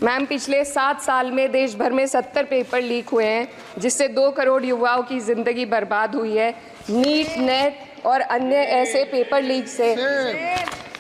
Ma'am, पिछले 7 साल में देश भर में 70 पेपर लीक हुए हैं, जिससे 2 करोड़ युवाओं की ज़िंदगी बर्बाद हुई है। नीट, नेट और अन्य ऐसे पेपर लीक से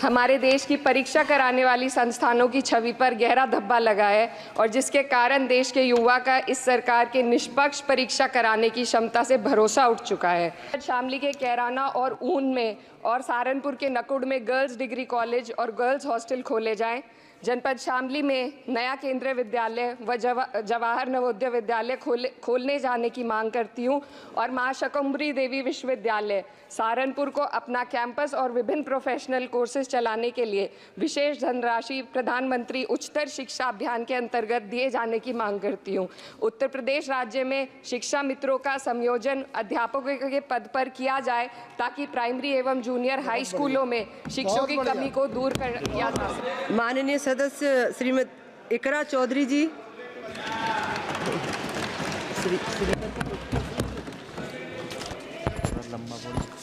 हमारे देश की परीक्षा कराने वाली संस्थानों की छवि पर गहरा धब्बा लगा है और जिसके कारण देश के युवा का इस सरकार के निष्पक्ष परीक्षा कराने की क्षमता से भरोसा उठ चुका है। शामली के कैराना और ऊन में और सहारनपुर के नकुड़ में गर्ल्स डिग्री कॉलेज और गर्ल्स हॉस्टल खोले जाएं। जनपद शामली में नया केंद्रीय विद्यालय व जवाहर नवोदय विद्यालय खोलने जाने की मांग करती हूँ और मां शाकंभरी देवी विश्वविद्यालय सहारनपुर को अपना कैंपस और विभिन्न प्रोफेशनल कोर्सेज चलाने के लिए विशेष धनराशि प्रधानमंत्री उच्चतर शिक्षा अभियान के अंतर्गत दिए जाने की मांग करती हूँ। उत्तर प्रदेश राज्य में शिक्षा मित्रों का संयोजन अध्यापकों के पद पर किया जाए ताकि प्राइमरी एवं जूनियर हाई स्कूलों में शिक्षकों की कमी को दूर किया जा सके। माननीय सदस्य श्रीमती इकरा चौधरी जी।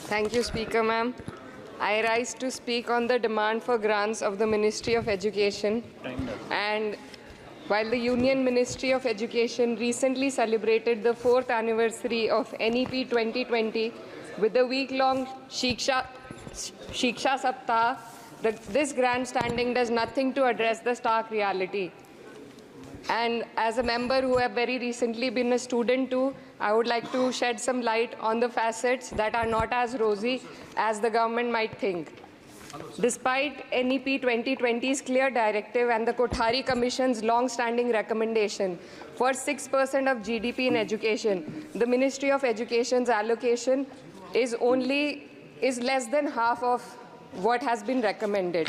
Thank you, Speaker, ma'am. I rise to speak on the demand for grants of the Ministry of Education. And while the Union Ministry of Education recently celebrated the 4th anniversary of NEP 2020 with the week-long Shiksha Saptah, this grandstanding does nothing to address the stark reality. And as a member who have very recently been a student too, I would like to shed some light on the facets that are not as rosy as the government might think. Despite NEP 2020's clear directive and the Kothari Commission's long-standing recommendation for 6% of GDP in education, the Ministry of Education's allocation is less than half of what has been recommended.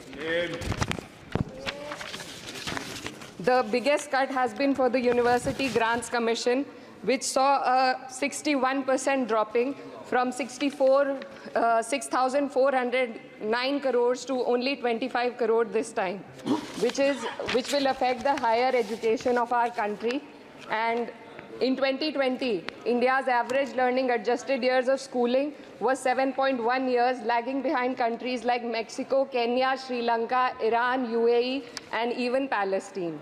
The biggest cut has been for the University Grants Commission, which saw a 61% dropping from 6,409 crores to only 25 crore this time, which will affect the higher education of our country. And in 2020, India's average learning adjusted years of schooling was 7.1 years, lagging behind countries like Mexico, Kenya, Sri Lanka, Iran, UAE, and even Palestine.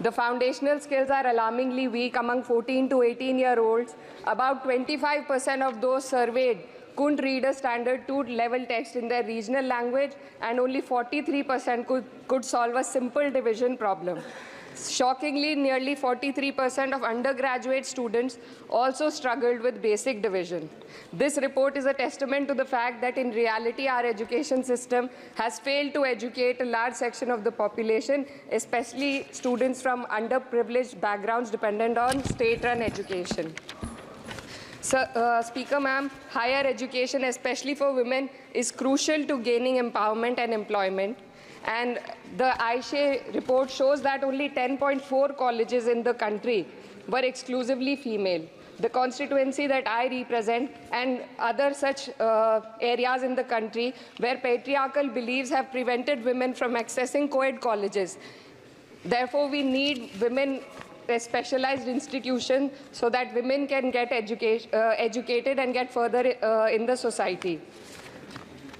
The foundational skills are alarmingly weak among 14 to 18-year-olds. About 25% of those surveyed couldn't read a standard 2-level text in their regional language, and only 43% could solve a simple division problem. Shockingly, nearly 43% of undergraduate students also struggled with basic division. This report is a testament to the fact that in reality our education system has failed to educate a large section of the population, especially students from underprivileged backgrounds dependent on state-run education. So, Speaker ma'am, higher education, especially for women, is crucial to gaining empowerment and employment. And the AISHE report shows that only 10.4 colleges in the country were exclusively female. The constituency that I represent and other such areas in the country where patriarchal beliefs have prevented women from accessing co-ed colleges. Therefore, we need women specialized institutions so that women can get educated and get further in the society.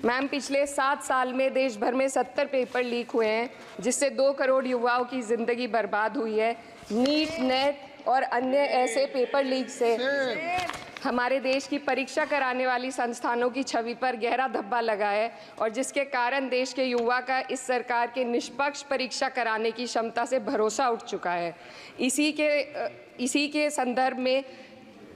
Ma'am, पिछले 7 साल में देश भर में 70 paper leak हुए हैं, जिससे 2 करोड़ युवाओं की ज़िंदगी बर्बाद हुई है। नीट, नेट और अन्य ऐसे पेपर लीक से हमारे देश की परीक्षा कराने वाली संस्थानों की छवि पर गहरा धब्बा लगा है और जिसके कारण देश के युवा का इस सरकार के निष्पक्ष परीक्षा कराने की क्षमता से भरोसा उठ चुका है। इसी के संदर्भ में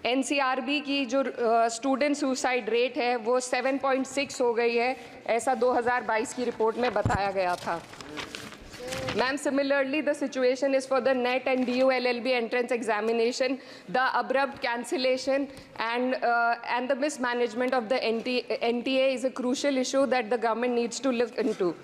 NCRB की जो स्टूडेंट सुसाइड रेट है वो 7.6 हो गई है, ऐसा 2022 की रिपोर्ट में बताया गया था। Ma'am, similarly, the situation is for the NET and DU LLB entrance examination. The abrupt cancellation and the mismanagement of the NTA is a crucial issue that the government needs to look into.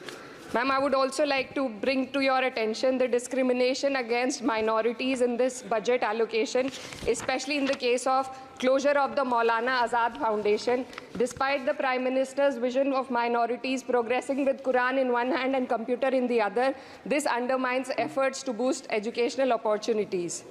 Ma'am, I would also like to bring to your attention the discrimination against minorities in this budget allocation, especially in the case of closure of the Maulana Azad Foundation. Despite the Prime Minister's vision of minorities progressing with Quran in one hand and computer in the other, this undermines efforts to boost educational opportunities.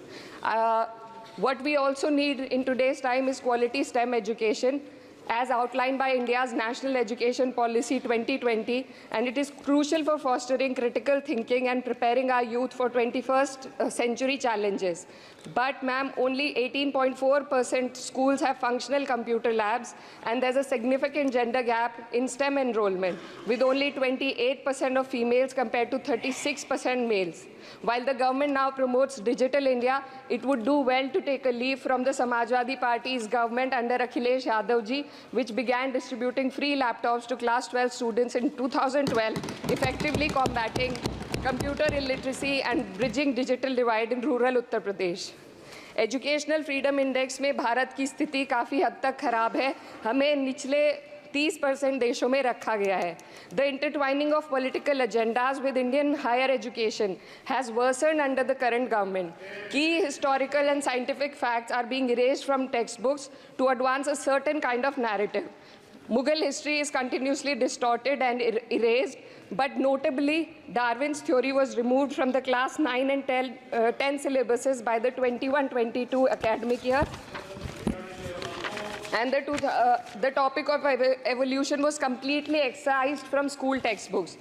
What we also need in today's time is quality STEM education. as outlined by India's National Education Policy 2020, and it is crucial for fostering critical thinking and preparing our youth for 21st century challenges. But ma'am, only 18.4% schools have functional computer labs, and there's a significant gender gap in STEM enrollment, with only 28% of females compared to 36% males. While the government now promotes Digital India, it would do well to take a leaf from the Samajwadi Party's government under Akhilesh Yadav ji, which began distributing free laptops to class 12 students in 2012, effectively combating computer illiteracy and bridging digital divide in rural Uttar Pradesh. Educational freedom index में भारत की स्थिति काफ़ी हद तक खराब है, हमें निचले 30% देशों में रखा गया है. The intertwining of political agendas with Indian higher education has worsened under the current government. Key historical and scientific facts are being erased from text books to advance a certain kind of narrative. Mughal history is continuously distorted and erased, but notably, Darwin's theory was removed from the class 9 and 10 syllabuses by the 21-22 academic year. And the topic of evolution was completely excised from school textbooks.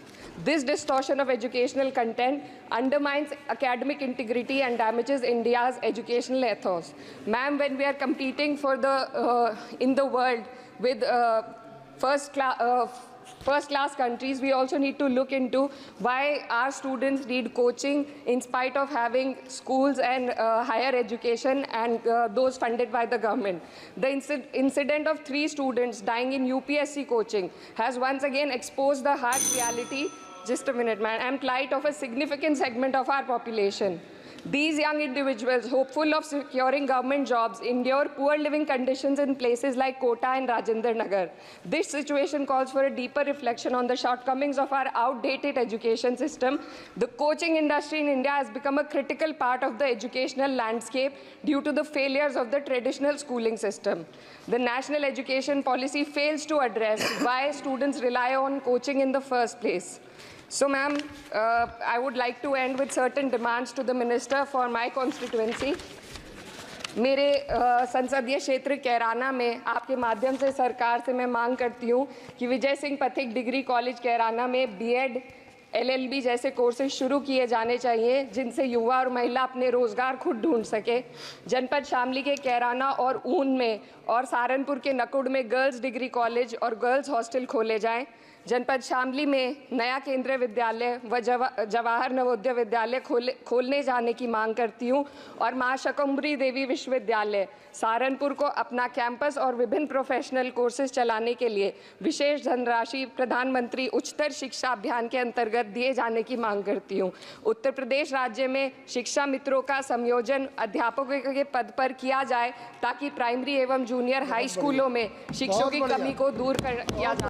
This distortion of educational content undermines academic integrity and damages India's educational ethos. Ma'am, when we are competing for in the world with first-class countries, we also need to look into why our students need coaching in spite of having schools and higher education and those funded by the government. The incident of 3 students dying in UPSC coaching has once again exposed the harsh reality, just a minute, man, and plight of a significant segment of our population. These young individuals, hopeful of securing government jobs, endure poor living conditions in places like Kota and Rajendra Nagar. This situation calls for a deeper reflection on the shortcomings of our outdated education system. The coaching industry in India has become a critical part of the educational landscape due to the failures of the traditional schooling system. The national education policy fails to address why students rely on coaching in the first place. So, ma'am, I would like to end with certain demands to the minister for my constituency. मेरे संसदीय क्षेत्र कैराना में आपके माध्यम से सरकार से मैं मांग करती हूँ कि विजय सिंह पथिक डिग्री कॉलेज कैराना में बीएड, एलएलबी जैसे कोर्सेज शुरू किए जाने चाहिए, जिनसे युवा और महिला अपने रोजगार खुद ढूंढ सके. जनपद शामली के कैराना और ऊन में और सहारनपुर के नकुड़ में गर्ल्स डिग्री कॉलेज और गर्ल्स हॉस्टल खोले जाएं. जनपद शामली में नया केंद्रीय विद्यालय व जवाहर नवोदय विद्यालय खोलने जाने की मांग करती हूँ. और माँ शकंबरी देवी विश्वविद्यालय सहारनपुर को अपना कैंपस और विभिन्न प्रोफेशनल कोर्सेज चलाने के लिए विशेष धनराशि प्रधानमंत्री उच्चतर शिक्षा अभियान के अंतर्गत दिए जाने की मांग करती हूँ. उत्तर प्रदेश राज्य में शिक्षा मित्रों का संयोजन अध्यापकों के पद पर किया जाए, ताकि प्राइमरी एवं जूनियर हाई स्कूलों में शिक्षकों की कमी को दूर किया जा